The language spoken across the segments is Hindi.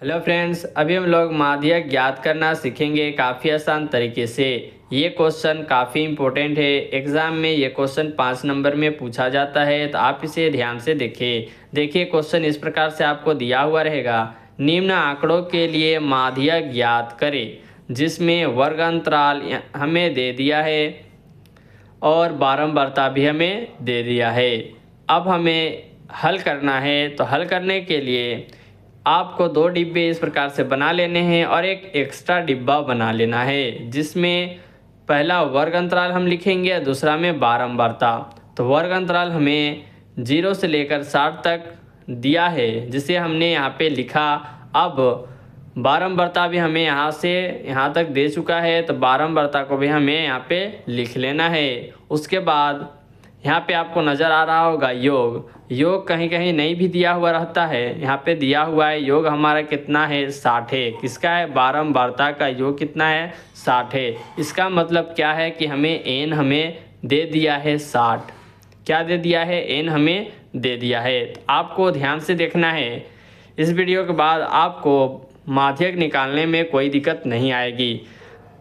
हेलो फ्रेंड्स, अभी हम लोग माध्यक ज्ञात करना सीखेंगे काफ़ी आसान तरीके से। ये क्वेश्चन काफ़ी इम्पोर्टेंट है। एग्ज़ाम में ये क्वेश्चन 5 नंबर में पूछा जाता है, तो आप इसे ध्यान से देखिए क्वेश्चन इस प्रकार से आपको दिया हुआ रहेगा। निम्न आंकड़ों के लिए माध्यक ज्ञात करें, जिसमें वर्ग अंतराल हमें दे दिया है और बारंबारता भी हमें दे दिया है। अब हमें हल करना है, तो हल करने के लिए आपको 2 डिब्बे इस प्रकार से बना लेने हैं और एक एक्स्ट्रा डिब्बा बना लेना है, जिसमें पहला वर्ग अंतराल हम लिखेंगे, दूसरा में बारंबारता। तो वर्ग अंतराल हमें 0 से लेकर 60 तक दिया है, जिसे हमने यहाँ पे लिखा। अब बारंबारता भी हमें यहाँ से यहाँ तक दे चुका है, तो बारंबारता को भी हमें यहाँ पे लिख लेना है। उसके बाद यहाँ पे आपको नज़र आ रहा होगा योग कहीं कहीं नहीं भी दिया हुआ रहता है। यहाँ पे दिया हुआ है योग हमारा कितना है, 60 है। किसका है, बारंबारता का योग कितना है, 60 है। इसका मतलब क्या है कि हमें दे दिया है 60। क्या दे दिया है, एन हमें दे दिया है। तो आपको ध्यान से देखना है। इस वीडियो के बाद आपको माध्यक निकालने में कोई दिक्कत नहीं आएगी।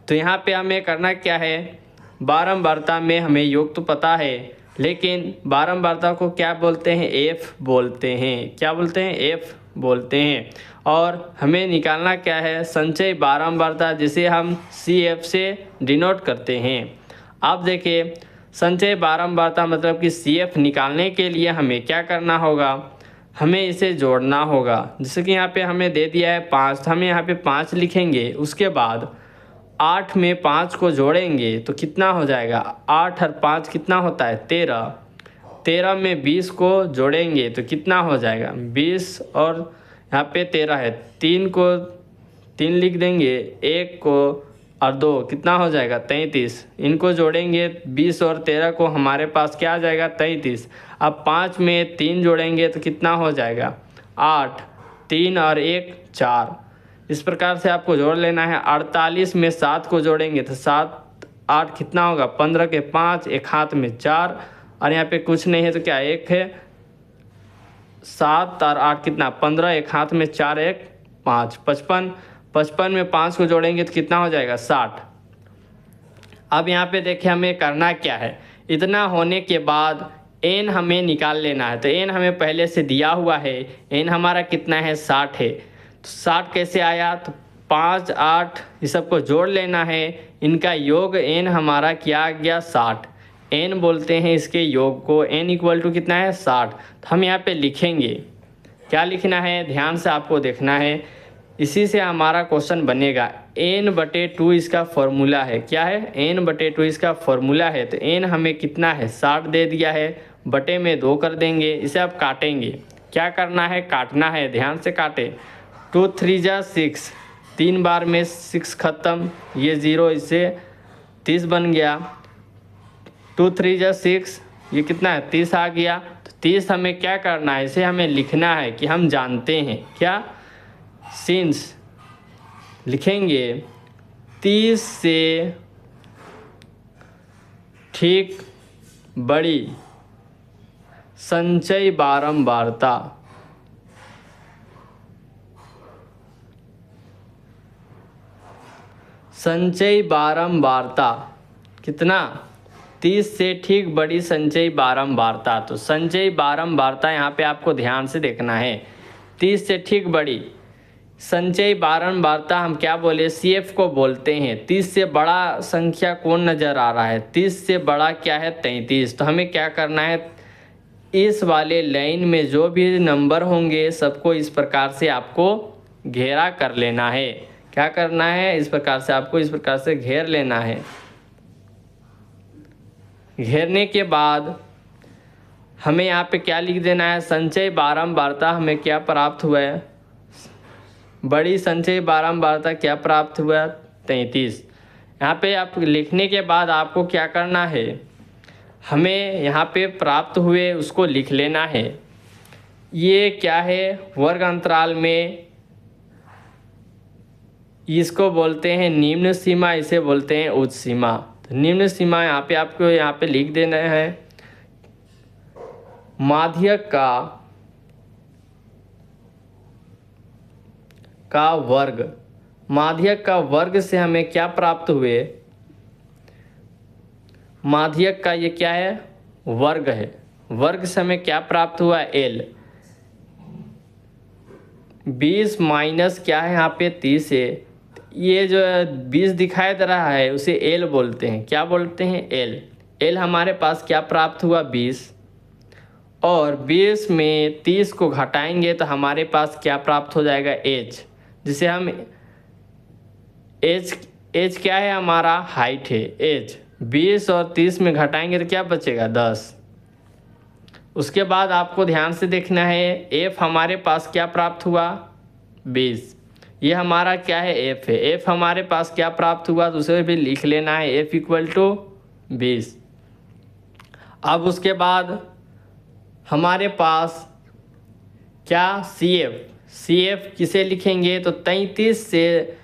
तो यहाँ पे हमें करना क्या है, बारंबारता में हमें योग तो पता है, लेकिन बारंबारता को क्या बोलते हैं, एफ बोलते हैं। क्या बोलते हैं, एफ बोलते हैं। और हमें निकालना क्या है, संचयी बारंबारता, जिसे हम सी एफ से डिनोट करते हैं। आप देखिए, संचयी बारंबारता मतलब कि सी एफ निकालने के लिए हमें क्या करना होगा, हमें इसे जोड़ना होगा। जैसे कि यहाँ पे हमें दे दिया है 5, तो हमें यहाँ पे 5 लिखेंगे। उसके बाद 8 में 5 को जोड़ेंगे तो कितना हो जाएगा, 8 और 5 कितना होता है, 13। 13 में 20 को जोड़ेंगे तो कितना हो जाएगा, 20। और यहाँ पे 13 है, 3 को 3 लिख देंगे, 1 को और 2 कितना हो जाएगा, 33। इनको जोड़ेंगे 20 और 13 को, हमारे पास क्या आ जाएगा, 33। अब 5 में 3 जोड़ेंगे तो कितना हो जाएगा, 8। 3 और 1 4। इस प्रकार से आपको जोड़ लेना है। 48 में 7 को जोड़ेंगे तो 7 8 कितना होगा, 15 के 5, एक हाथ में 4 और यहाँ पे कुछ नहीं है तो क्या, 1 है। 7 और 8 कितना, 15, एक हाथ में 4 1 5, 55। 55 में 5 को जोड़ेंगे तो कितना हो जाएगा, 60। अब यहाँ पे देखिए हमें करना क्या है, इतना होने के बाद एन हमें निकाल लेना है। तो एन हमें पहले से दिया हुआ है, एन हमारा कितना है, 60 है। तो 60 कैसे आया, तो 5 8 ये सबको जोड़ लेना है। इनका योग एन हमारा क्या आ गया, 60। एन बोलते हैं इसके योग को, एन इक्वल टू कितना है, 60। तो हम यहाँ पे लिखेंगे, क्या लिखना है, ध्यान से आपको देखना है। इसी से हमारा क्वेश्चन बनेगा। n/2 इसका फॉर्मूला है, क्या है, n/2 इसका फॉर्मूला है। तो n हमें कितना है, 60 दे दिया है, बटे में 2 कर देंगे। इसे आप काटेंगे, क्या करना है, काटना है, ध्यान से काटे। 2 3 जा 6, 3 बार में 6 खत्म, ये 0, इससे 30 बन गया। 2 3 जा 6, ये कितना है, 30 आ गया। तो 30 हमें क्या करना है, इसे हमें लिखना है कि हम जानते हैं क्या, सिंस लिखेंगे 30 से ठीक बड़ी संचयी बारंबारता, संचयी बारंबारता कितना, 30 से ठीक बड़ी संचयी बारंबारता। तो संचयी बारंबारता यहाँ पे आपको ध्यान से देखना है, 30 से ठीक बड़ी संचयी बारंबारता हम क्या बोले, सी एफ को बोलते हैं। 30 से बड़ा संख्या कौन नज़र आ रहा है, 30 से बड़ा क्या है, 33। तो हमें क्या करना है, इस वाले लाइन में जो भी नंबर होंगे सबको इस प्रकार से आपको घेरा कर लेना है। क्या करना है, इस प्रकार से आपको इस प्रकार से घेर लेना है। घेरने के बाद हमें यहाँ पे क्या लिख देना है, संचयी बारंबारता हमें क्या प्राप्त हुआ है, बड़ी संचयी बारंबारता क्या प्राप्त हुआ, 33। यहाँ पे आप लिखने के बाद आपको क्या करना है, हमें यहाँ पे प्राप्त हुए उसको लिख लेना है। ये क्या है, वर्ग अंतराल में इसको बोलते हैं निम्न सीमा, इसे बोलते हैं उच्च सीमा। तो निम्न सीमा यहाँ पे आपको यहाँ पे लिख देना है, माध्यक का वर्ग, माध्यक का वर्ग से हमें क्या प्राप्त हुए, माध्यक का ये क्या है, वर्ग है, वर्ग से हमें क्या प्राप्त हुआ, एल। 20 माइनस क्या है यहाँ पे 30 है, ये जो 20 दिखाई दे रहा है उसे एल बोलते हैं, क्या बोलते हैं, एल। एल हमारे पास क्या प्राप्त हुआ, 20, और 20 में 30 को घटाएंगे तो हमारे पास क्या प्राप्त हो जाएगा, एच, जिसे हम एच क्या है, हमारा हाइट है, एच। 20 और 30 में घटाएंगे तो क्या बचेगा, 10। उसके बाद आपको ध्यान से देखना है, एफ हमारे पास क्या प्राप्त हुआ, 20, ये हमारा क्या है, एफ है। एफ हमारे पास क्या प्राप्त हुआ तो उसे भी लिख लेना है, एफ इक्वल टू 20। अब उसके बाद हमारे पास क्या, सी एफ, सी एफ किसे लिखेंगे तो 33 से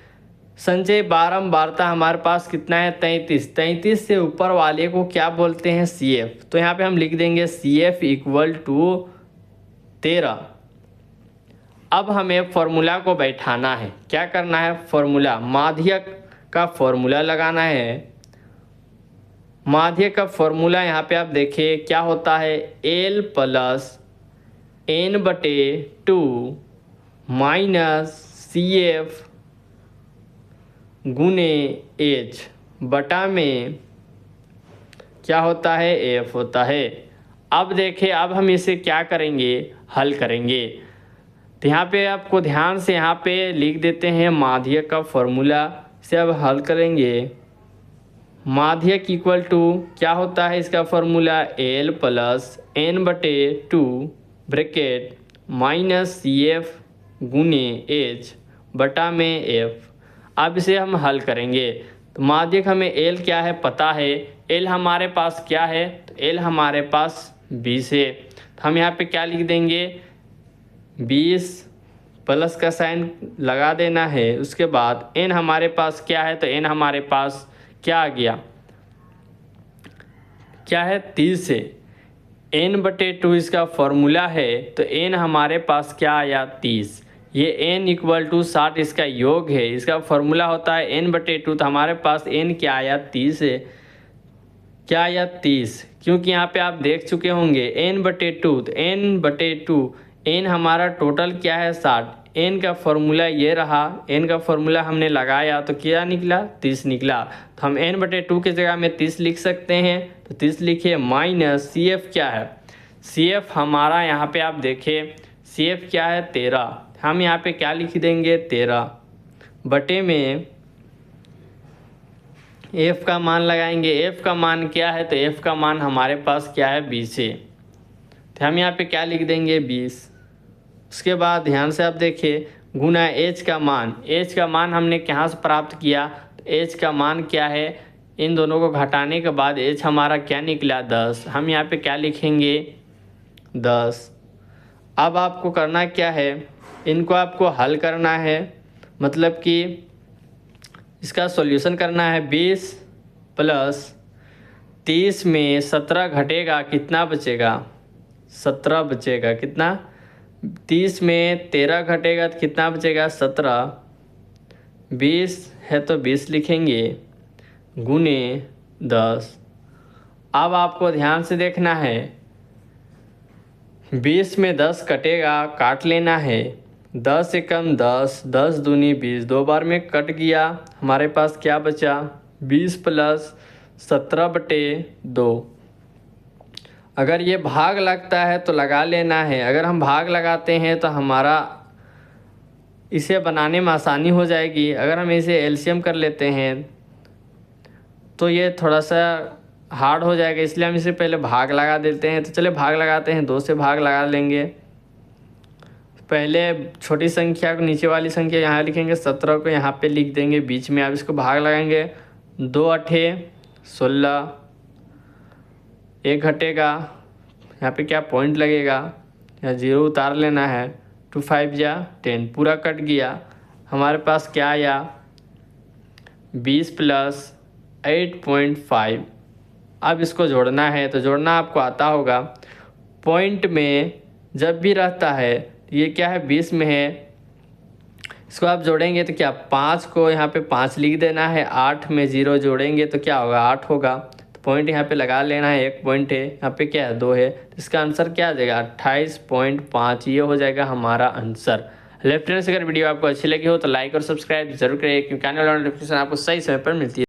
संचय बारंबारता हमारे पास कितना है, 33, 33 से ऊपर वाले को क्या बोलते हैं, सी एफ। तो यहाँ पे हम लिख देंगे सी एफ इक्वल टू 13। अब हमें फॉर्मूला को बैठाना है, क्या करना है, फॉर्मूला, माध्यक का फॉर्मूला लगाना है। माध्यक का फॉर्मूला यहाँ पे आप देखिए क्या होता है, एल प्लस एन बटे 2 माइनस सी एफ गुने एच बटा में क्या होता है, एफ होता है। अब देखिए, अब हम इसे क्या करेंगे, हल करेंगे। तो यहाँ पे आपको ध्यान से यहाँ पे लिख देते हैं माध्यक का फॉर्मूला, से अब हल करेंगे। माध्यक इक्वल टू क्या होता है इसका फॉर्मूला, एल प्लस एन बटे 2 ब्रैकेट माइनस सी एफ गुने एच बटा में एफ। अब इसे हम हल करेंगे तो माध्यक हमें एल क्या है पता है, एल हमारे पास क्या है, तो एल हमारे पास 20 है। तो हम यहाँ पे क्या लिख देंगे, 20 प्लस का साइन लगा देना है। उसके बाद एन हमारे पास क्या है, तो एन हमारे पास क्या आ गया, क्या है, 30 है। एन बटे 2 इसका फॉर्मूला है, तो एन हमारे पास क्या आया, 30। ये n इक्वल टू 60 इसका योग है, इसका फॉर्मूला होता है n बटे 2। तो हमारे पास n क्या आया, 30 है। क्या आया, 30, क्योंकि यहाँ पे आप देख चुके होंगे n बटे 2, तो n बटे 2, n हमारा टोटल क्या है, 60। n का फॉर्मूला ये रहा, n का फॉर्मूला हमने लगाया तो क्या निकला, 30 निकला। तो हम n बटे 2 की जगह में 30 लिख सकते हैं, तो 30 लिखिए माइनस सी एफ क्या है, सी एफ हमारा यहाँ पे आप देखिए सी एफ क्या है, 13। हम यहाँ पे क्या लिख देंगे, 13 बटे में f का मान लगाएंगे। f का मान क्या है, तो f का मान हमारे पास क्या है, 20 है। तो हम यहाँ पे क्या लिख देंगे, 20। उसके बाद ध्यान से आप देखिए, गुना h का मान, h का मान हमने कहाँ से प्राप्त किया, तो h का मान क्या है, इन दोनों को घटाने के बाद h हमारा क्या निकला, 10। हम यहाँ पे क्या लिखेंगे, 10। अब आपको करना क्या है, इनको आपको हल करना है, मतलब कि इसका सॉल्यूशन करना है। 20 प्लस 30 में 17 घटेगा, कितना बचेगा, 17 बचेगा। कितना, 30 में 13 घटेगा तो कितना बचेगा, 17। 20 है तो 20 लिखेंगे गुने 10। अब आपको ध्यान से देखना है, 20 में 10 कटेगा, काट लेना है। 10 से कम 10, 10 दूनी 20, 2 बार में कट गया। हमारे पास क्या बचा, 20 प्लस 17 बटे 2। अगर ये भाग लगता है तो लगा लेना है, अगर हम भाग लगाते हैं तो हमारा इसे बनाने में आसानी हो जाएगी। अगर हम इसे एलसीएम कर लेते हैं तो ये थोड़ा सा हार्ड हो जाएगा, इसलिए हम इसे पहले भाग लगा देते हैं। तो चलिए भाग लगाते हैं, 2 से भाग लगा लेंगे। पहले छोटी संख्या को, नीचे वाली संख्या यहाँ लिखेंगे, 17 को यहाँ पे लिख देंगे बीच में। अब इसको भाग लगाएंगे, 2 अठे 16, 1 घटेगा, यहाँ पे क्या पॉइंट लगेगा, या 0 उतार लेना है। 2 5 जा 10, पूरा कट गया। हमारे पास क्या आया, 20 प्लस 8.5। अब इसको जोड़ना है, तो जोड़ना आपको आता होगा। पॉइंट में जब भी रहता है, ये क्या है, 20 में है, इसको आप जोड़ेंगे तो क्या 5 को यहाँ पे 5 लिख देना है, 8 में 0 जोड़ेंगे तो क्या होगा 8 होगा। तो पॉइंट यहाँ पे लगा लेना है, 1 पॉइंट है, यहाँ पे क्या है 2 है, तो इसका आंसर क्या आ जाएगा 28.5, ये हो जाएगा हमारा आंसर। लेफ्ट हैंड से अगर वीडियो आपको अच्छी लगी हो तो लाइक और सब्सक्राइब जरूर करें, क्योंकि आने वाला नोटिफिकेशन आपको सही समय पर मिलती है।